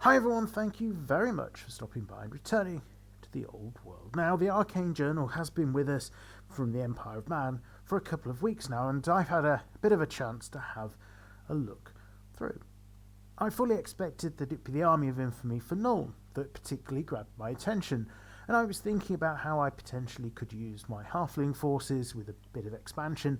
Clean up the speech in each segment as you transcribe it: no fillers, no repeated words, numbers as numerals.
Hi everyone, thank you very much for stopping by and returning to the old world. Now, the Arcane Journal has been with us from the Empire of Man for a couple of weeks now, and I've had a bit of a chance to have a look through. I fully expected that it'd be the army of infamy for Nuln that particularly grabbed my attention, and I was thinking about how I potentially could use my halfling forces with a bit of expansion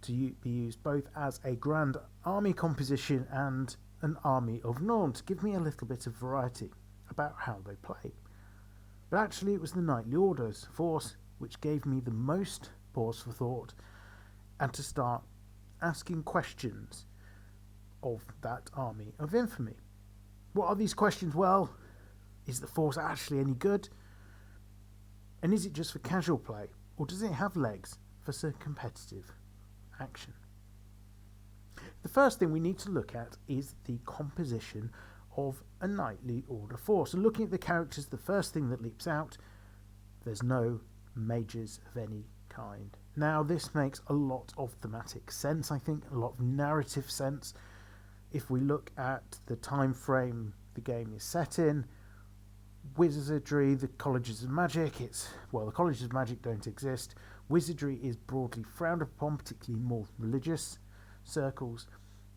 to be used both as a grand army composition and an army of Nuln to give me a little bit of variety about how they play. But actually it was the Knightly Orders force which gave me the most pause for thought and to start asking questions of that army of infamy. What are these questions? Well, is the force actually any good? And is it just for casual play? Or does it have legs for some competitive action? The first thing we need to look at is the composition of a Knightly Order force. And looking at the characters, the first thing that leaps out, there's no mages of any kind. Now, this makes a lot of thematic sense, I think, a lot of narrative sense. If we look at the time frame the game is set in, wizardry, the colleges of magic, the colleges of magic don't exist. Wizardry is broadly frowned upon, particularly more religious circles,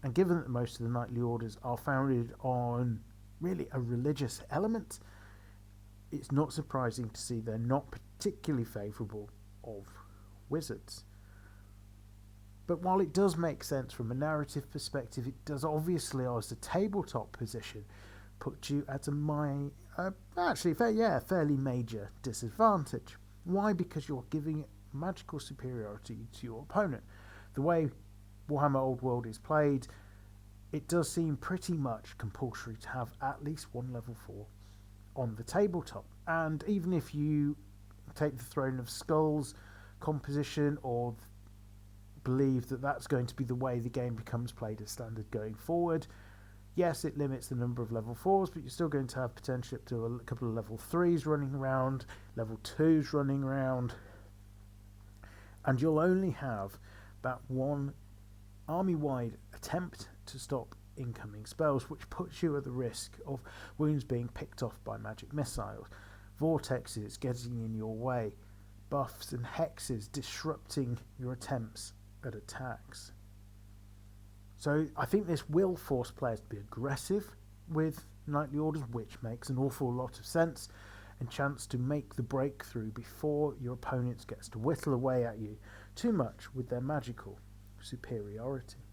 and given that most of the Knightly Orders are founded on really a religious element, it's not surprising to see they're not particularly favourable of wizards. But while it does make sense from a narrative perspective, it does obviously, as a tabletop position, put you at a fairly major disadvantage. Why? Because you're giving magical superiority to your opponent. The way Warhammer Old World is played, it does seem pretty much compulsory to have at least one level 4 on the tabletop. And even if you take the Throne of Skulls composition or believe that that's going to be the way the game becomes played as standard going forward, yes, it limits the number of level 4s, but you're still going to have potential up to a couple of level 3s running around, level 2s running around, and you'll only have that one army-wide attempt to stop incoming spells, which puts you at the risk of wounds being picked off by magic missiles, vortexes getting in your way, buffs and hexes disrupting your attempts at attacks. So I think this will force players to be aggressive with Knightly Orders, which makes an awful lot of sense, and chance to make the breakthrough before your opponent gets to whittle away at you too much with their magical superiority.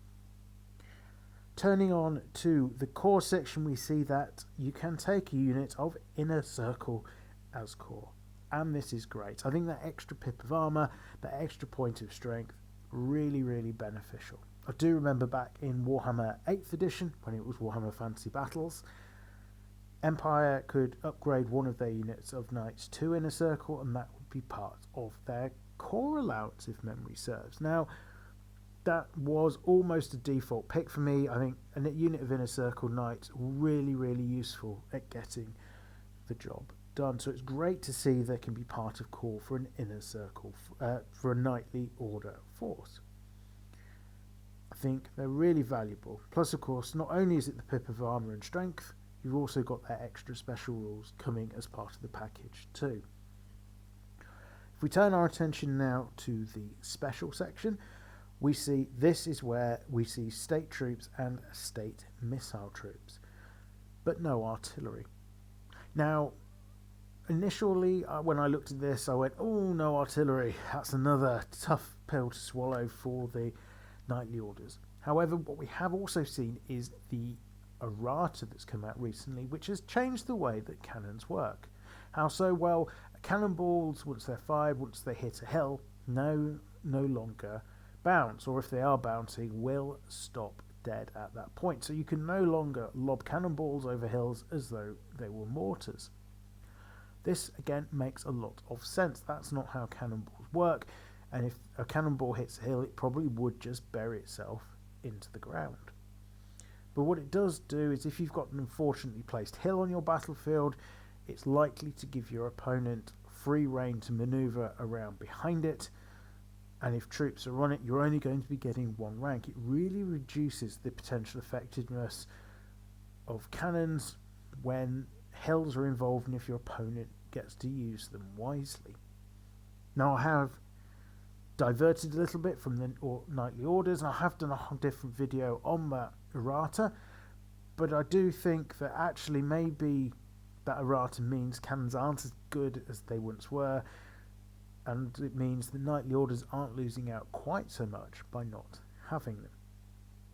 Turning on to the core section, we see that you can take a unit of Inner Circle as core, and this is great. I think that extra pip of armour, that extra point of strength, really, really beneficial. I do remember back in Warhammer 8th edition, when it was Warhammer Fantasy Battles, Empire could upgrade one of their units of knights to Inner Circle, and that would be part of their core allowance, if memory serves. Now, that was almost a default pick for me. I think a unit of Inner Circle knights really, really useful at getting the job done. So it's great to see they can be part of core for an Inner Circle, for a Knightly Order force. I think they're really valuable. Plus, of course, not only is it the pip of armour and strength, you've also got their extra special rules coming as part of the package too. If we turn our attention now to the special section, we see this is where we see state troops and state missile troops, but no artillery. Now, initially, when I looked at this, I went, oh, no artillery. That's another tough pill to swallow for the Knightly Orders. However, what we have also seen is the errata that's come out recently, which has changed the way that cannons work. How so? Well, cannonballs, once they're fired, once they hit a hill, no longer bounce, or if they are bouncing, will stop dead at that point. So you can no longer lob cannonballs over hills as though they were mortars. This again makes a lot of sense. That's not how cannonballs work, and if a cannonball hits a hill, it probably would just bury itself into the ground. But what it does do is, if you've got an unfortunately placed hill on your battlefield, it's likely to give your opponent free rein to maneuver around behind it, and if troops are on it, you're only going to be getting one rank. It really reduces the potential effectiveness of cannons when hills are involved and if your opponent gets to use them wisely. Now, I have diverted a little bit from the nightly orders, and I have done a whole different video on that errata, but I do think that actually maybe that errata means cannons aren't as good as they once were, and it means the nightly orders aren't losing out quite so much by not having them.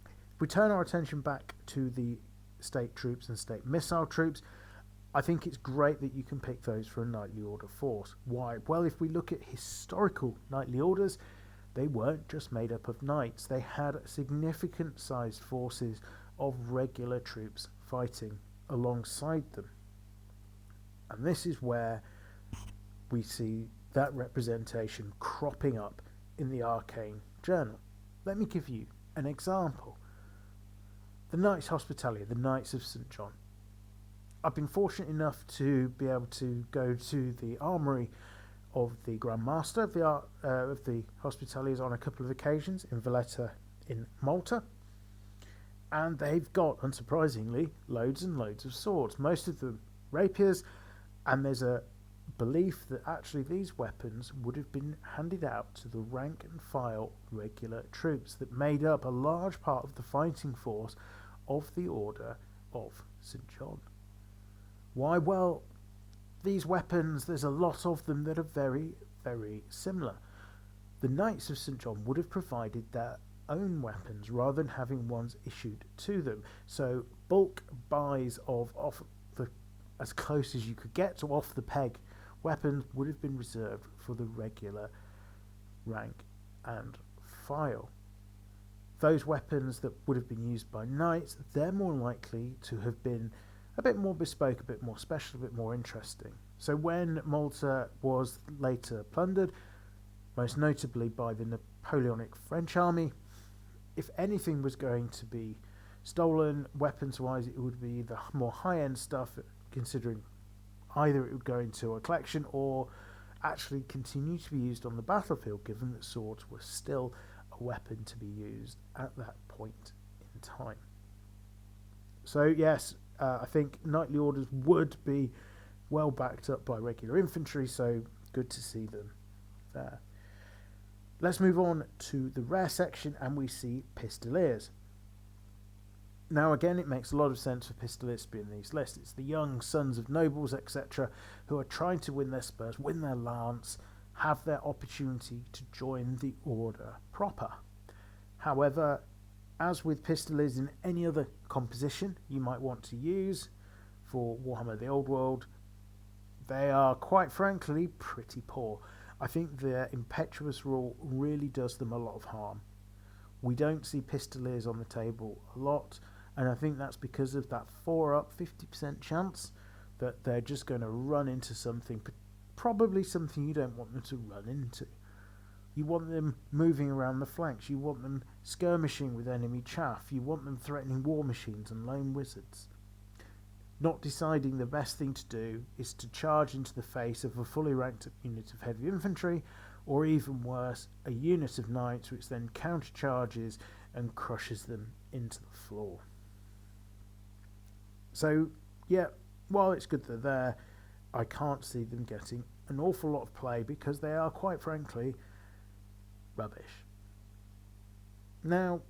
If we turn our attention back to the state troops and state missile troops, I think it's great that you can pick those for a nightly order force. Why? Well, if we look at historical nightly orders, they weren't just made up of knights. They had significant sized forces of regular troops fighting alongside them. And this is where we see that representation cropping up in the Arcane Journal. Let me give you an example. The Knights Hospitaller, the Knights of St. John. I've been fortunate enough to be able to go to the armoury of the Grand Master of the Hospitallers on a couple of occasions in Valletta in Malta, and they've got, unsurprisingly, loads and loads of swords, most of them rapiers, and there's a belief that actually these weapons would have been handed out to the rank and file regular troops that made up a large part of the fighting force of the Order of St. John. Why? Well, these weapons, there's a lot of them that are very, very similar. The Knights of St. John would have provided their own weapons rather than having ones issued to them. So bulk buys of as close as you could get to off the peg weapons would have been reserved for the regular rank and file. Those weapons that would have been used by knights, they're more likely to have been a bit more bespoke, a bit more special, a bit more interesting. So when Malta was later plundered, most notably by the Napoleonic French army, if anything was going to be stolen weapons-wise, it would be the more high-end stuff, considering either it would go into a collection or actually continue to be used on the battlefield, given that swords were still a weapon to be used at that point in time. So yes, I think knightly orders would be well backed up by regular infantry, so good to see them there. Let's move on to the rare section, and we see Pistoliers. Now again, it makes a lot of sense for Pistoliers to be in these lists. It's the young sons of nobles, etc., who are trying to win their spurs, win their lance, have their opportunity to join the order proper. However, as with Pistoliers in any other composition you might want to use for Warhammer The Old World, they are quite frankly pretty poor. I think their impetuous rule really does them a lot of harm. We don't see Pistoliers on the table a lot, and I think that's because of that 4 up 50% chance that they're just going to run into something, probably something you don't want them to run into. You want them moving around the flanks, you want them skirmishing with enemy chaff, you want them threatening war machines and lone wizards. Not deciding the best thing to do is to charge into the face of a fully ranked unit of heavy infantry, or even worse, a unit of knights which then countercharges and crushes them into the floor. So, yeah, while it's good they're there, I can't see them getting an awful lot of play because they are, quite frankly, rubbish. Now,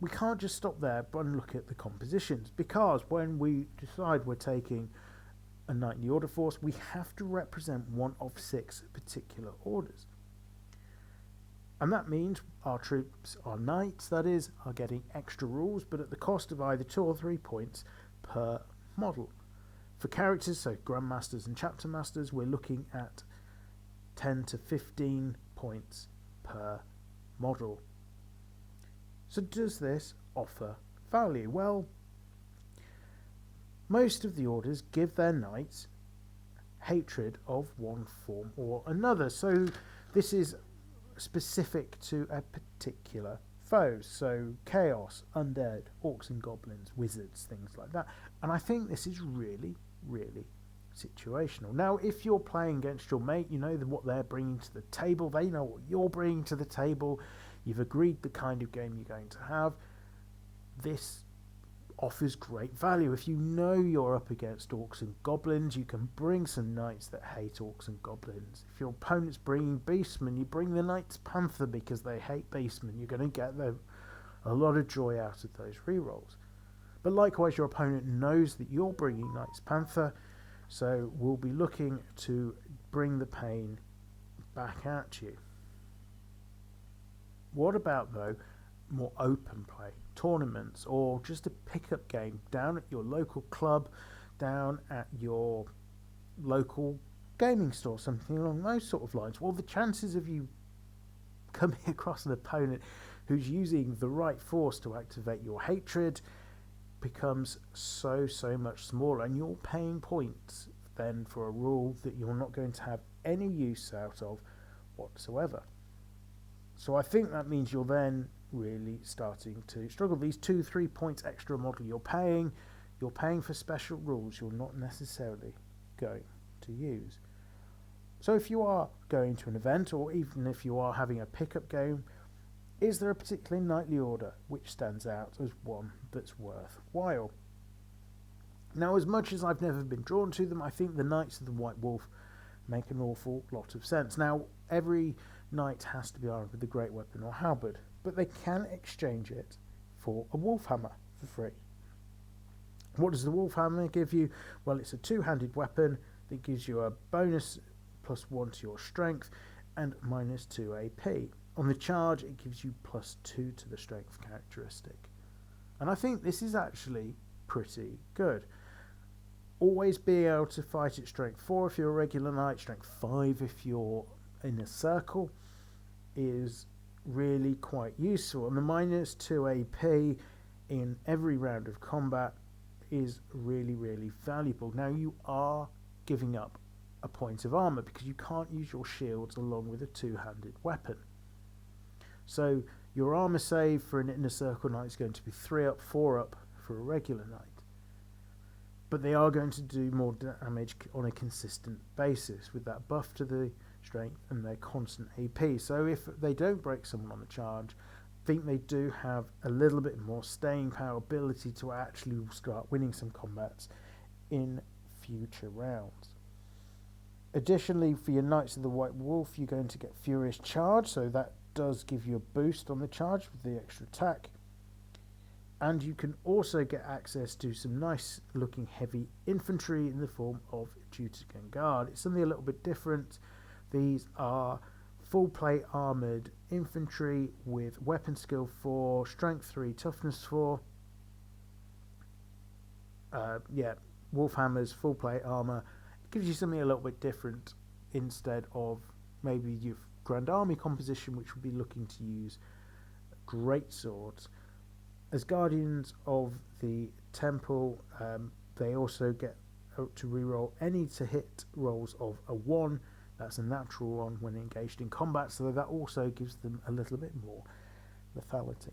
we can't just stop there and look at the compositions, because when we decide we're taking a knightly order force, we have to represent one of 6 particular orders. And that means our troops, our knights that is, are getting extra rules, but at the cost of either 2 or 3 points per model. For characters, so Grandmasters and Chapter Masters, we're looking at 10 to 15 points per model. So does this offer value? Well, most of the orders give their knights hatred of one form or another. So this is specific to a particular foe. So chaos, undead, orcs and goblins, wizards, things like that. And I think this is really, really situational. Now, if you're playing against your mate, you know what they're bringing to the table. They know what you're bringing to the table. You've agreed the kind of game you're going to have. This offers great value. If you know you're up against orcs and goblins, you can bring some knights that hate orcs and goblins. If your opponent's bringing beastmen, you bring the Knights Panther because they hate beastmen. You're going to get a lot of joy out of those rerolls. But likewise, your opponent knows that you're bringing Knights Panther, so we'll be looking to bring the pain back at you. What about, though, more open play, tournaments, or just a pickup game down at your local club, down at your local gaming store, something along those sort of lines? Well, the chances of you coming across an opponent who's using the right force to activate your hatred becomes so much smaller, and you're paying points then for a rule that you're not going to have any use out of whatsoever. So I think that means you're then really starting to struggle. These 2-3 points extra model you're paying for special rules you're not necessarily going to use. So if you are going to an event, or even if you are having a pickup game, is there a particular knightly order which stands out as one that's worthwhile? Now, as much as I've never been drawn to them, I think the Knights of the White Wolf make an awful lot of sense. Now, every knight has to be armed with a great weapon or halberd, but they can exchange it for a wolf hammer for free. What does the wolf hammer give you? Well, it's a two-handed weapon that gives you a bonus +1 to your strength and -2 AP. On the charge, it gives you +2 to the strength characteristic. And I think this is actually pretty good. Always be able to fight at strength 4 if you're a regular knight, strength 5 if you're in a circle, is really quite useful. And the -2 AP in every round of combat is really valuable. Now, you are giving up a point of armour because you can't use your shields along with a two-handed weapon. So your armour save for an inner circle knight is going to be 3 up, 4 up for a regular knight. But they are going to do more damage on a consistent basis with that buff to the strength and their constant AP. So if they don't break someone on the charge, I think they do have a little bit more staying power, ability to actually start winning some combats in future rounds. Additionally, for your Knights of the White Wolf, you're going to get Furious Charge, so that does give you a boost on the charge with the extra attack. And you can also get access to some nice looking heavy infantry in the form of Jutigan Guard. It's something a little bit different. These are full plate armoured infantry with weapon skill 4, strength 3, toughness 4. Wolf hammers, full plate armour. It gives you something a little bit different instead of maybe your Grand Army composition, which would be looking to use great swords. As Guardians of the Temple, they also get to reroll any to hit rolls of a 1. That's a natural one when engaged in combat, so that also gives them a little bit more lethality.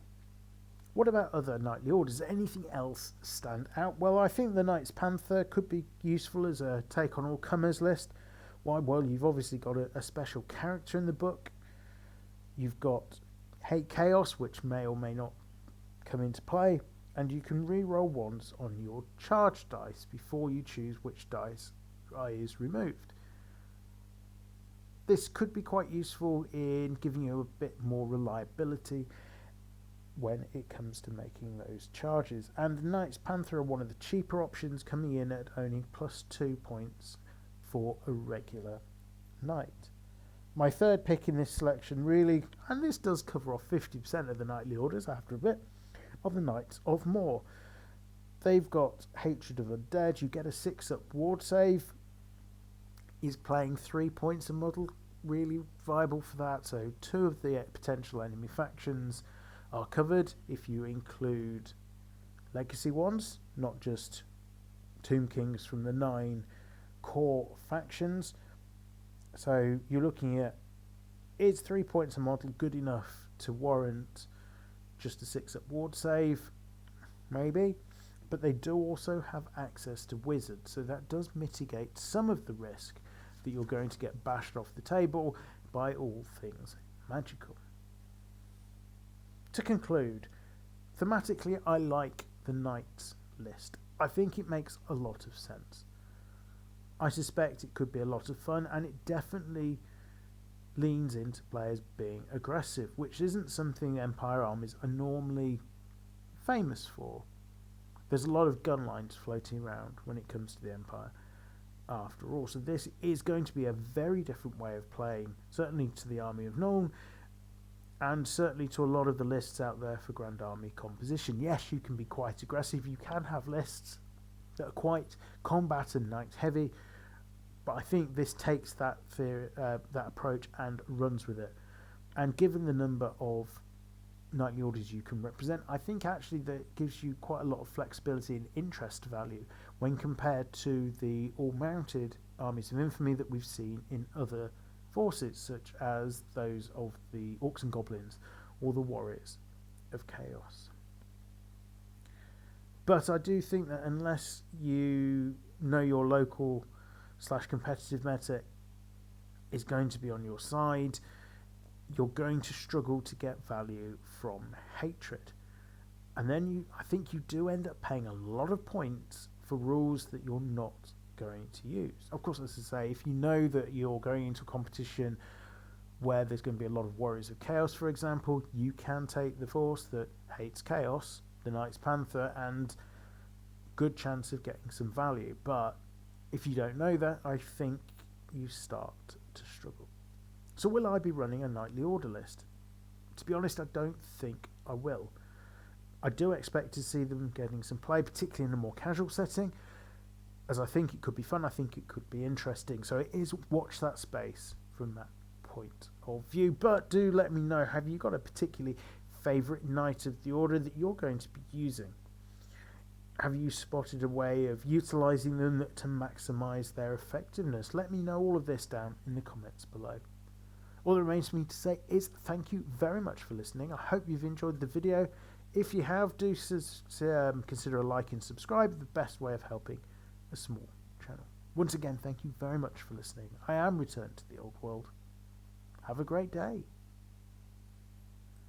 What about other knightly orders? Does anything else stand out? Well, I think the Knights Panther could be useful as a take on all comers list. Why? Well, you've obviously got a special character in the book. You've got Hate Chaos, which may or may not come into play, and you can re-roll ones on your charge dice before you choose which dice is removed. This could be quite useful in giving you a bit more reliability when it comes to making those charges. And the Knights Panther are one of the cheaper options, coming in at only +2 points for a regular knight. My third pick in this selection really, and this does cover off 50% of the knightly orders after a bit, of the Knights of More. They've got Hatred of Undead. You get a 6-up ward save. Is playing 3 points a model really viable for that? So 2 of the potential enemy factions are covered if you include legacy ones, not just Tomb Kings from the 9 core factions. So you're looking at, is 3 points a model good enough to warrant just a 6-up ward save? Maybe. But they do also have access to wizards, so that does mitigate some of the risk that you're going to get bashed off the table by all things magical. To conclude, thematically I like the Knights list. I think it makes a lot of sense. I suspect it could be a lot of fun, and it definitely leans into players being aggressive, which isn't something Empire armies are normally famous for. There's a lot of gun lines floating around when it comes to the Empire, after all. So this is going to be a very different way of playing, certainly to the Army of Nuln, and certainly to a lot of the lists out there for Grand Army composition. Yes, you can be quite aggressive. You can have lists that are quite combat and knight heavy, but I think this takes that that approach and runs with it. And given the number of knightly orders you can represent, I think actually that gives you quite a lot of flexibility and interest value when compared to the all-mounted armies of infamy that we've seen in other forces, such as those of the Orcs and Goblins or the Warriors of Chaos. But I do think that unless you know your local / competitive meta is going to be on your side, you're going to struggle to get value from hatred. And then I think you do end up paying a lot of points for rules that you're not going to use. Of course, as I say, if you know that you're going into a competition where there's going to be a lot of Warriors of Chaos, for example, you can take the force that hates Chaos, the Knights Panther, and good chance of getting some value. But if you don't know that, I think you start to struggle. So will I be running a knightly order list? To be honest, I don't think I will. I do expect to see them getting some play, particularly in a more casual setting, as I think it could be fun, I think it could be interesting. So it is watch that space from that point of view. But do let me know, have you got a particularly favourite knight of the order that you're going to be using? Have you spotted a way of utilising them to maximise their effectiveness? Let me know all of this down in the comments below. All that remains for me to say is thank you very much for listening. I hope you've enjoyed the video. If you have, do consider a like and subscribe, the best way of helping a small channel. Once again, thank you very much for listening. I am returned to the old world. Have a great day.